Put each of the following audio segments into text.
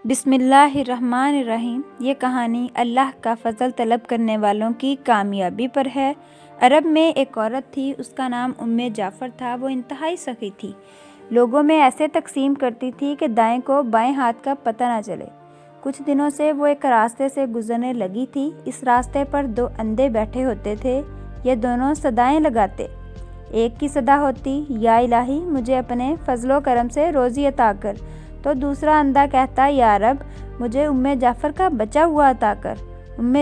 بسم اللہ الرحمن الرحیم۔ یہ کہانی اللہ کا فضل طلب کرنے والوں کی کامیابی پر ہے۔ عرب میں ایک عورت تھی، اس کا نام جعفر تھا۔ وہ انتہائی سخی تھی، لوگوں میں ایسے تقسیم کرتی تھی کہ دائیں کو بائیں ہاتھ کا پتہ نہ چلے۔ کچھ دنوں سے وہ ایک راستے سے گزرنے لگی تھی۔ اس راستے پر دو اندھے بیٹھے ہوتے تھے، یہ دونوں صدائیں لگاتے۔ ایک کی صدا ہوتی، یا الہی مجھے اپنے فضل و کرم سے روزی عطا کر، تو دوسرا اندھا کہتا، یا رب مجھے جعفر کا بچا ہوا عطا کر۔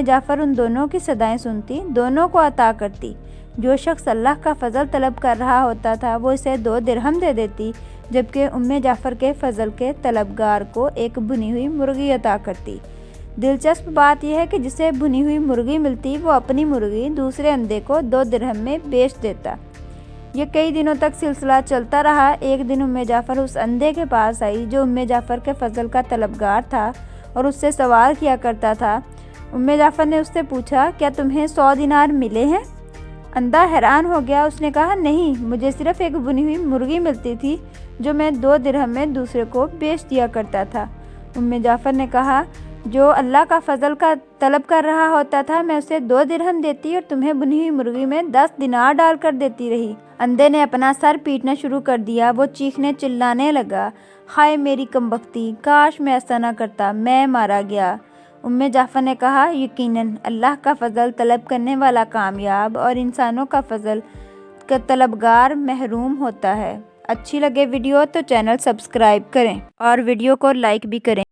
جعفر ان دونوں کی صدائیں سنتی، دونوں کو عطا کرتی۔ جو شخص اللہ کا فضل طلب کر رہا ہوتا تھا وہ اسے 2 درہم دے دیتی، جبکہ جعفر کے فضل کے طلبگار کو ایک بھنی ہوئی مرغی عطا کرتی۔ دلچسپ بات یہ ہے کہ جسے بھنی ہوئی مرغی ملتی وہ اپنی مرغی دوسرے اندھے کو 2 درہم میں بیچ دیتا۔ یہ کئی دنوں تک سلسلہ چلتا رہا۔ ایک دن جعفر اس اندھے کے پاس آئی جو جعفر کے فضل کا طلبگار تھا اور اس سے سوال کیا کرتا تھا۔ جعفر نے اس سے پوچھا، کیا تمہیں 100 دینار ملے ہیں؟ اندھا حیران ہو گیا۔ اس نے کہا، نہیں، مجھے صرف ایک بھنی ہوئی مرغی ملتی تھی جو میں 2 درہم میں دوسرے کو بیچ دیا کرتا تھا۔ جعفر نے کہا، جو اللہ کا فضل کا طلب کر رہا ہوتا تھا میں اسے 2 درہم دیتی اور تمہیں بھنی ہوئی مرغی میں 10 دینار ڈال کر دیتی رہی۔ اندھے نے اپنا سر پیٹنا شروع کر دیا۔ وہ چیخنے چلانے لگا، ہائے میری کمبختی، کاش میں ایسا نہ کرتا، میں مارا گیا۔ جعفر نے کہا، یقیناً اللہ کا فضل طلب کرنے والا کامیاب اور انسانوں کا فضل کا طلبگار محروم ہوتا ہے۔ اچھی لگے ویڈیو تو چینل سبسکرائب کریں اور ویڈیو کو لائک بھی کریں۔